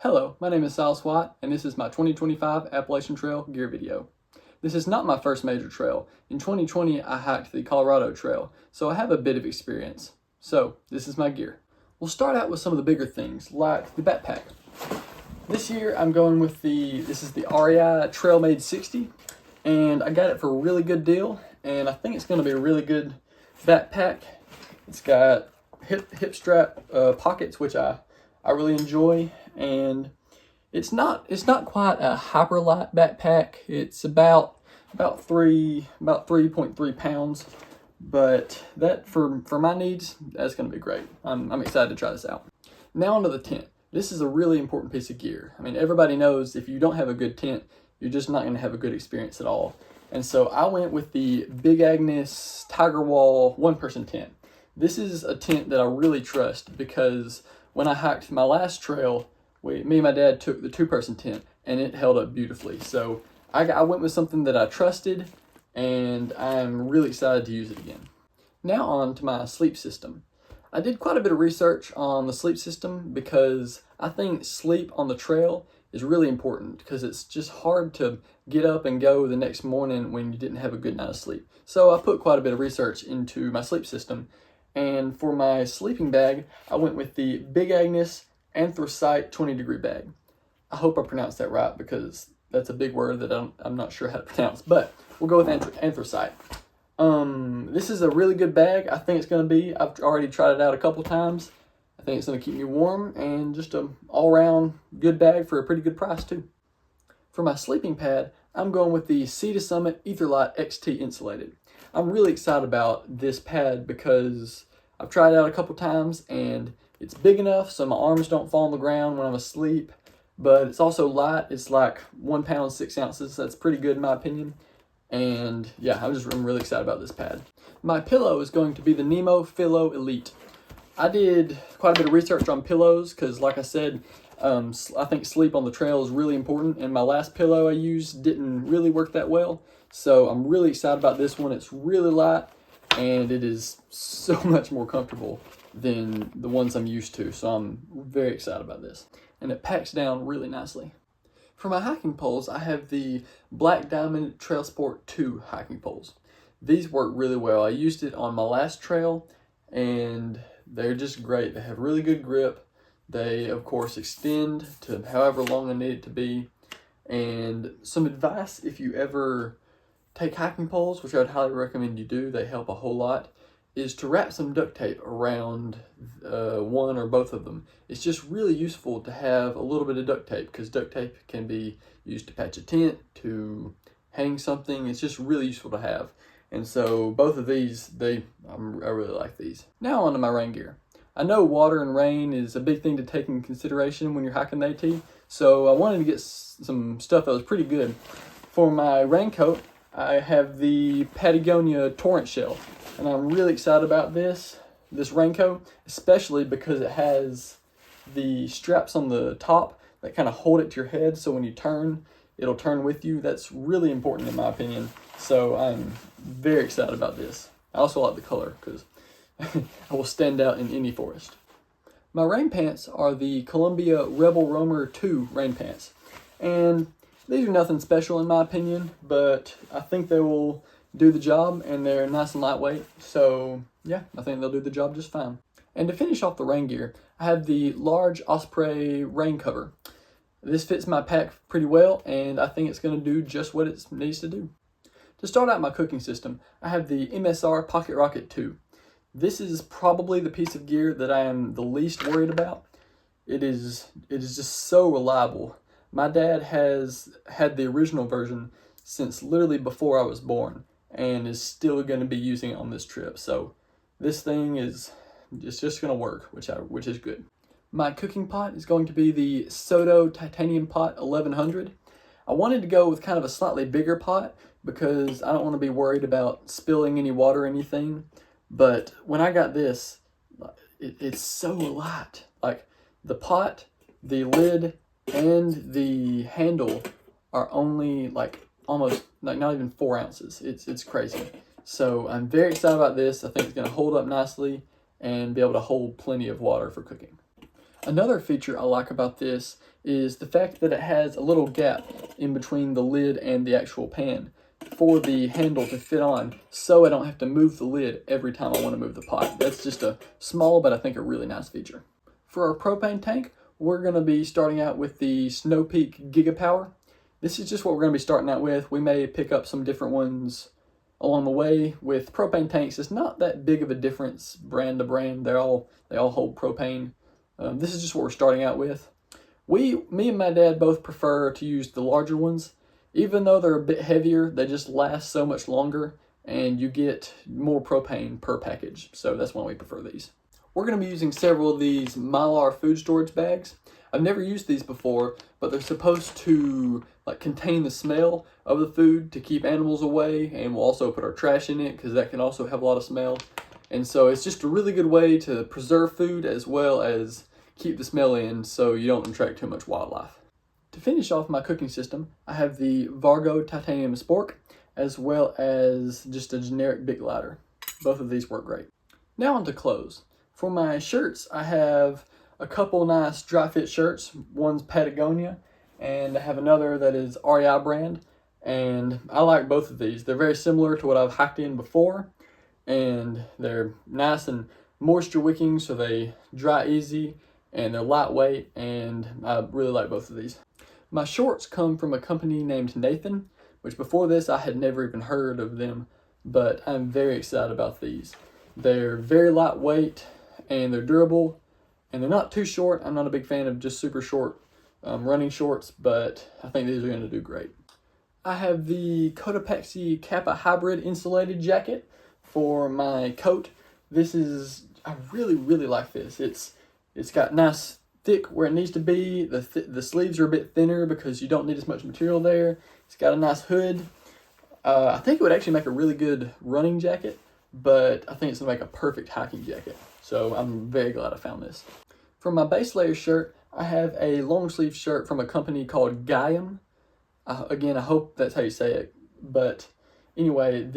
Hello, my name is Silas White, and this is my 2025 Appalachian Trail gear video. This is not my first major trail. In 2020, I hiked the Colorado Trail, so I have a bit of experience. So, this is my gear. We'll start out with some of the bigger things, like the backpack. This year, I'm going with this is the REI Trailmade 60, and I got it for a really good deal, and I think it's going to be a really good backpack. It's got hip strap pockets, which I really enjoy, and it's not quite a hyper light backpack. It's about 3.3 pounds, but that for my needs, that's going to be great. I'm excited to try this out. Now onto the tent. This is a really important piece of gear. I mean, everybody knows if you don't have a good tent, you're just not going to have a good experience at all. And so I went with the Big Agnes Tiger Wall one-person tent. This is a tent that I really trust because when I hiked my last trail, me and my dad took the two-person tent, and it held up beautifully. So I went with something that I trusted, and I'm really excited to use it again. Now on to my sleep system. I did quite a bit of research on the sleep system because I think sleep on the trail is really important because it's just hard to get up and go the next morning when you didn't have a good night of sleep. So I put quite a bit of research into my sleep system. And for my sleeping bag, I went with the Big Agnes Anthracite 20-degree bag. I hope I pronounced that right because that's a big word that I'm not sure how to pronounce, but we'll go with anthracite. This is a really good bag. I think it's going to be, I've already tried it out a couple times. I think it's going to keep me warm and just an all-around good bag for a pretty good price too. For my sleeping pad, I'm going with the Sea to Summit Etherlite XT Insulated. I'm really excited about this pad because I've tried it out a couple times and it's big enough so my arms don't fall on the ground when I'm asleep, but it's also light. It's like 1 pound, 6 ounces. That's pretty good in my opinion. And yeah, I'm really excited about this pad. My pillow is going to be the Nemo Pillow Elite. I did quite a bit of research on pillows because, like I said, I think sleep on the trail is really important, and my last pillow I used didn't really work that well. So I'm really excited about this one. It's really light, and it is so much more comfortable than the ones I'm used to. So I'm very excited about this. And it packs down really nicely. For my hiking poles, I have the Black Diamond Trail Sport 2 hiking poles. These work really well. I used it on my last trail, and they're just great. They have really good grip. They, of course, extend to however long I need it to be. And some advice, if you ever take hiking poles, which I would highly recommend you do, they help a whole lot, is to wrap some duct tape around one or both of them. It's just really useful to have a little bit of duct tape because duct tape can be used to patch a tent, to hang something. It's just really useful to have. And so both of these, I really like these. Now onto my rain gear. I know water and rain is a big thing to take into consideration when you're hiking the AT, so I wanted to get some stuff that was pretty good. For my raincoat, I have the Patagonia Torrent Shell, and I'm really excited about this raincoat, especially because it has the straps on the top that kind of hold it to your head, so when you turn, it'll turn with you. That's really important in my opinion, so I'm very excited about this. I also like the color because I will stand out in any forest. My rain pants are the Columbia Rebel Roamer 2 rain pants, and these are nothing special in my opinion, but I think they will do the job, and they're nice and lightweight, so yeah, I think they'll do the job just fine. And to finish off the rain gear, I have the large Osprey rain cover. This fits my pack pretty well, and I think it's going to do just what it needs to do. To start out my cooking system, I have the MSR Pocket Rocket 2. This is probably the piece of gear that I am the least worried about. It is just so reliable. My dad has had the original version since literally before I was born and is still going to be using it on this trip. So this thing is just going to work, which is good. My cooking pot is going to be the Soto Titanium Pot 1100. I wanted to go with kind of a slightly bigger pot because I don't want to be worried about spilling any water or anything. But when I got this, it's so light. Like the pot, the lid, and the handle are only like almost like not even 4 ounces. It's crazy. So I'm very excited about this. I think it's going to hold up nicely and be able to hold plenty of water for cooking. Another feature I like about this is the fact that it has a little gap in between the lid and the actual pan for the handle to fit on, so I don't have to move the lid every time I want to move the pot. That's just a small, but I think a really nice feature. For our propane tank, we're going to be starting out with the Snow Peak Gigapower. This is just what we're going to be starting out with. We may pick up some different ones along the way. With propane tanks, it's not that big of a difference brand to brand. They all hold propane. This is just what we're starting out with. Me and my dad both prefer to use the larger ones. Even though they're a bit heavier, they just last so much longer and you get more propane per package. So that's why we prefer these. We're going to be using several of these Mylar food storage bags. I've never used these before, but they're supposed to contain the smell of the food to keep animals away, and we'll also put our trash in it because that can also have a lot of smell. And so it's just a really good way to preserve food as well as keep the smell in so you don't attract too much wildlife. To finish off my cooking system, I have the Vargo titanium spork as well as just a generic big ladder. Both of these work great. Now on to clothes. For my shirts, I have a couple nice dry fit shirts. One's Patagonia and I have another that is REI brand, and I like both of these. They're very similar to what I've hiked in before, and they're nice and moisture wicking, so they dry easy and they're lightweight, and I really like both of these. My shorts come from a company named Nathan, which before this I had never even heard of them, but I'm very excited about these. They're very lightweight and they're durable and they're not too short. I'm not a big fan of just super short running shorts, but I think these are going to do great. I have the Cotopaxi Kappa Hybrid insulated jacket for my coat. I really like this. It's got nice thick where it needs to be. The sleeves are a bit thinner because you don't need as much material there. It's got a nice hood. I think it would actually make a really good running jacket, but I think it's going to make a perfect hiking jacket. So I'm very glad I found this. For my base layer shirt, I have a long sleeve shirt from a company called Gaiam. Again, I hope that's how you say it. But anyway,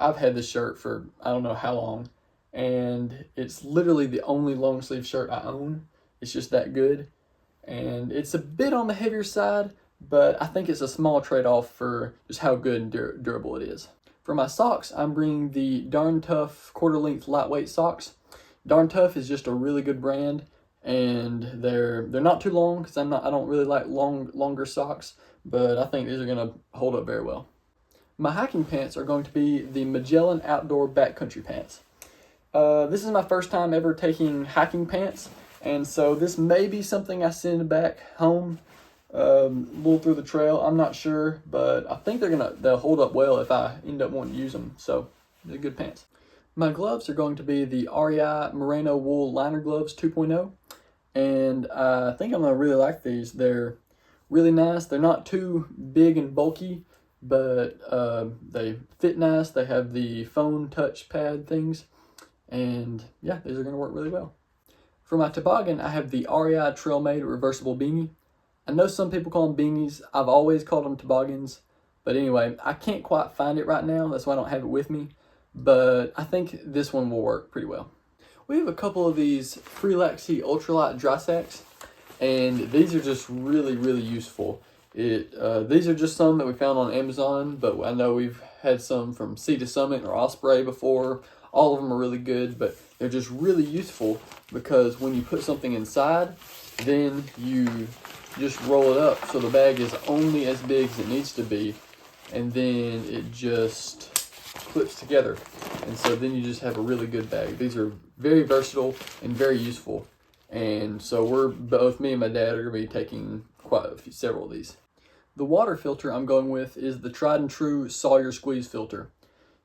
I've had this shirt for I don't know how long, and it's literally the only long sleeve shirt I own. It's just that good, and it's a bit on the heavier side, but I think it's a small trade-off for just how good and durable it is. For my socks, I'm bringing the Darn Tough quarter-length lightweight socks. Darn Tough is just a really good brand, and they're not too long because I don't really like longer socks, but I think these are going to hold up very well. My hiking pants are going to be the Magellan Outdoor Backcountry Pants. This is my first time ever taking hiking pants, and so this may be something I send back home a little through the trail. I'm not sure, but I think they'll hold up well if I end up wanting to use them. So they're good pants. My gloves are going to be the REI Merino Wool Liner Gloves 2.0, and I think I'm going to really like these. They're really nice. They're not too big and bulky, but they fit nice. They have the phone touch pad things, and yeah, these are going to work really well. For my toboggan, I have the REI Trailmade Reversible Beanie. I know some people call them beanies. I've always called them toboggans. But anyway, I can't quite find it right now. That's why I don't have it with me. But I think this one will work pretty well. We have a couple of these Freelaxy Ultralight Dry Sacks. And these are just really useful. These are just some that we found on Amazon. But I know we've had some from Sea to Summit or Osprey before. All of them are really good. But they're just really useful because when you put something inside, then you just roll it up so the bag is only as big as it needs to be, and then it just clips together, and so then you just have a really good bag. These are very versatile and very useful, and so me and my dad are going to be taking several of these. The water filter I'm going with is the tried and true Sawyer squeeze filter.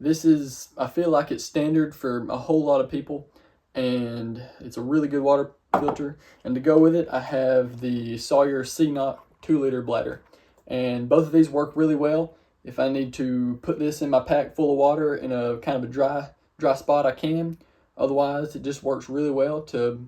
I feel like it's standard for a whole lot of people, and it's a really good water filter. And to go with it, I have the Sawyer C-Knock 2-liter bladder, and both of these work really well. If I need to put this in my pack full of water in a kind of a dry spot, I can. Otherwise, it just works really well to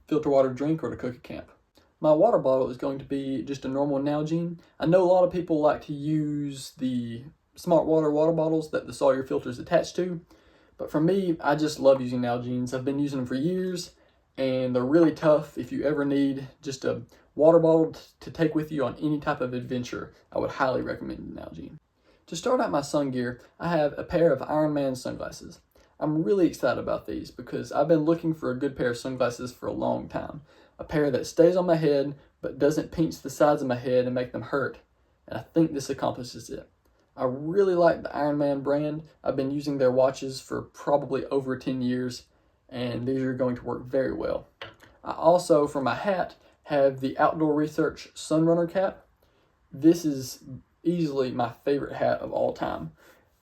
filter water to drink or to cook at camp. My water bottle is going to be just a normal Nalgene. I know a lot of people like to use the Smart water bottles that the Sawyer filter is attached to, but for me, I just love using Nalgenes. I've been using them for years, and they're really tough. If you ever need just a water bottle to take with you on any type of adventure, I would highly recommend Nalgene. To start out my sun gear, I have a pair of Ironman sunglasses. I'm really excited about these because I've been looking for a good pair of sunglasses for a long time. A pair that stays on my head but doesn't pinch the sides of my head and make them hurt. And I think this accomplishes it. I really like the Ironman brand. I've been using their watches for probably over 10 years, and these are going to work very well. I also, for my hat, have the Outdoor Research Sunrunner cap. This is easily my favorite hat of all time.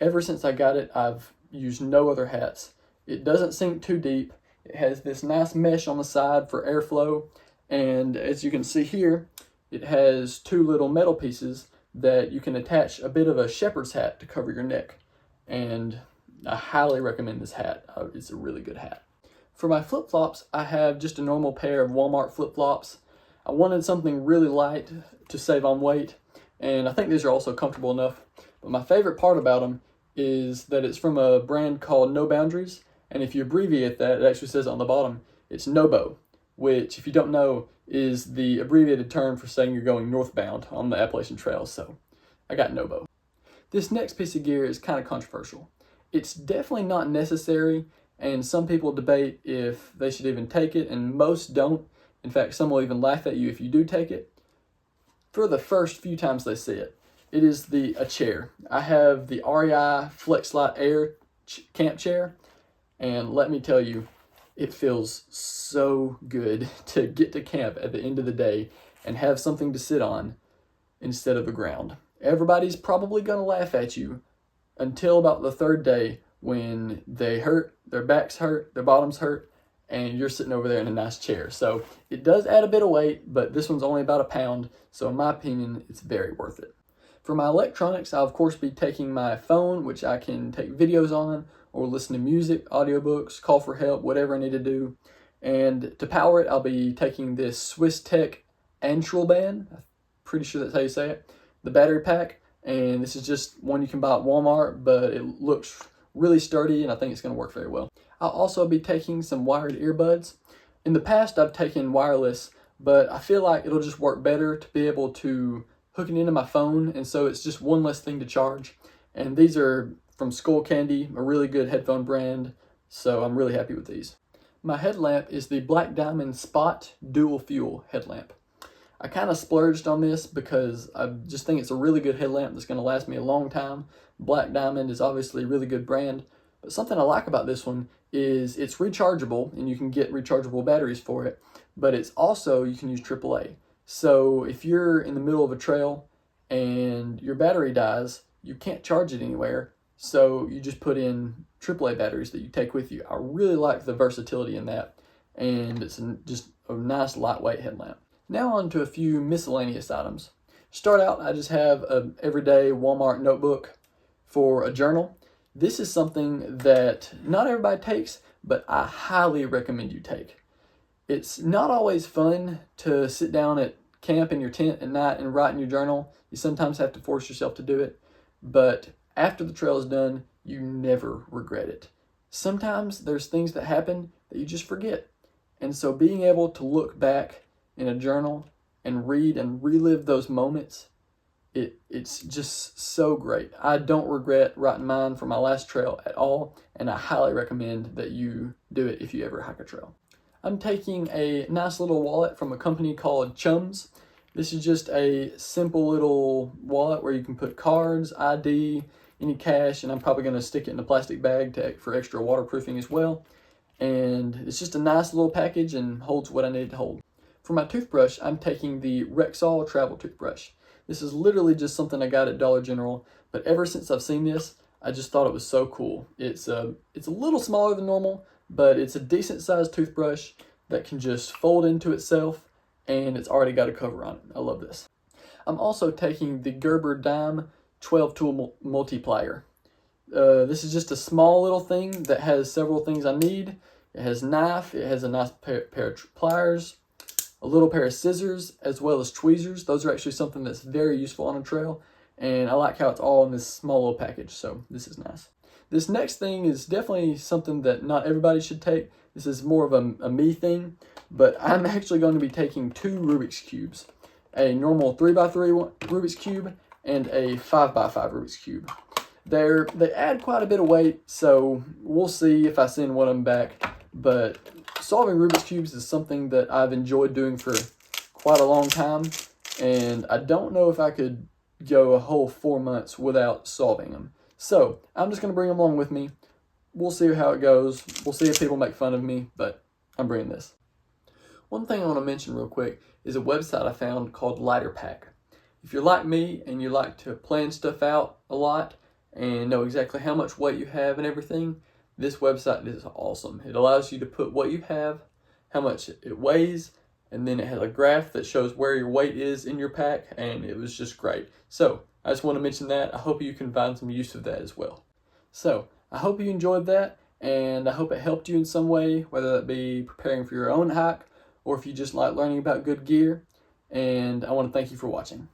Ever since I got it, I've used no other hats. It doesn't sink too deep. It has this nice mesh on the side for airflow, and as you can see here, it has two little metal pieces that you can attach a bit of a shepherd's hat to cover your neck. And I highly recommend this hat. It's a really good hat. For my flip-flops, I have just a normal pair of Walmart flip-flops. I wanted something really light to save on weight, and I think these are also comfortable enough. But my favorite part about them is that it's from a brand called No Boundaries, and if you abbreviate that, it actually says on the bottom, it's NOBO, which, if you don't know, is the abbreviated term for saying you're going northbound on the Appalachian Trail, so I got NOBO. This next piece of gear is kind of controversial. It's definitely not necessary, and some people debate if they should even take it, and most don't. In fact, some will even laugh at you if you do take it. For the first few times they see it, it is a chair. I have the REI FlexLight Air camp chair, and let me tell you, it feels so good to get to camp at the end of the day and have something to sit on instead of the ground. Everybody's probably going to laugh at you until about the third day when they hurt, their backs hurt, their bottoms hurt, and you're sitting over there in a nice chair. So it does add a bit of weight, but this one's only about a pound, so in my opinion, it's very worth it. For my electronics, I'll of course be taking my phone, which I can take videos on, or listen to music, audiobooks, call for help, whatever I need to do. And to power it, I'll be taking this Swiss Tech Antral Band. I'm pretty sure that's how you say it. The battery pack, and this is just one you can buy at Walmart, but it looks really sturdy, and I think it's going to work very well. I'll also be taking some wired earbuds. In the past, I've taken wireless, but I feel like it'll just work better to be able to hook it into my phone, and so it's just one less thing to charge. And these are from Skull Candy, a really good headphone brand, so I'm really happy with these. My headlamp is the Black Diamond Spot Dual Fuel headlamp. I kind of splurged on this because I just think it's a really good headlamp that's going to last me a long time. Black Diamond is obviously a really good brand, but something I like about this one is it's rechargeable, and you can get rechargeable batteries for it, but it's also, you can use AAA. So if you're in the middle of a trail and your battery dies, you can't charge it anywhere, so you just put in AAA batteries that you take with you. I really like the versatility in that, and it's just a nice lightweight headlamp. Now on to a few miscellaneous items. Start out, I just have an everyday Walmart notebook for a journal. This is something that not everybody takes, but I highly recommend you take. It's not always fun to sit down at camp in your tent at night and write in your journal. You sometimes have to force yourself to do it, but after the trail is done, you never regret it. Sometimes there's things that happen that you just forget. And so being able to look back in a journal and read and relive those moments, it's just so great. I don't regret writing mine for my last trail at all, and I highly recommend that you do it if you ever hike a trail. I'm taking a nice little wallet from a company called Chums. This is just a simple little wallet where you can put cards, ID, any cash, and I'm probably going to stick it in a plastic bag for extra waterproofing as well. And it's just a nice little package and holds what I need to hold. For my toothbrush, I'm taking the Rexall travel toothbrush. This is literally just something I got at Dollar General, but ever since I've seen this, I just thought it was so cool. It's a little smaller than normal, but it's a decent sized toothbrush that can just fold into itself, and it's already got a cover on it. I love this. I'm also taking the Gerber Dime 12 tool multiplier. This is just a small little thing that has several things I need. It has a knife, it has a nice pair of pliers, a little pair of scissors, as well as tweezers. Those are actually something that's very useful on a trail, and I like how it's all in this small little package, so this is nice. This next thing is definitely something that not everybody should take, This is more of a me thing, but I'm actually going to be taking 2 Rubik's Cubes. A normal 3x3 Rubik's Cube and a 5x5 Rubik's Cube. They add quite a bit of weight, so we'll see if I send one of them back. But solving Rubik's Cubes is something that I've enjoyed doing for quite a long time, and I don't know if I could go a whole 4 months without solving them. So I'm just going to bring them along with me. We'll see how it goes. We'll see if people make fun of me, but I'm bringing this. One thing I want to mention real quick is a website I found called Lighter Pack. If you're like me and you like to plan stuff out a lot and know exactly how much weight you have and everything, this website is awesome. It allows you to put what you have, how much it weighs, and then it has a graph that shows where your weight is in your pack, and it was just great. So I just want to mention that. I hope you can find some use of that as well. So I hope you enjoyed that, and I hope it helped you in some way, whether that be preparing for your own hike or if you just like learning about good gear. And I want to thank you for watching.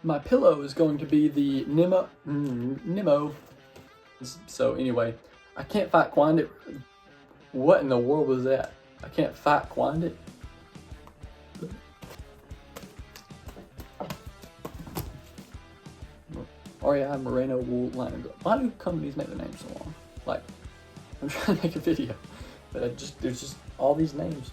My pillow is going to be the Nemo. So anyway, I can't find it. What in the world was that? I can't find it. REI Merino Wool Liner. Why do companies make the names so long? Like, I'm trying to make a video, but there's just all these names.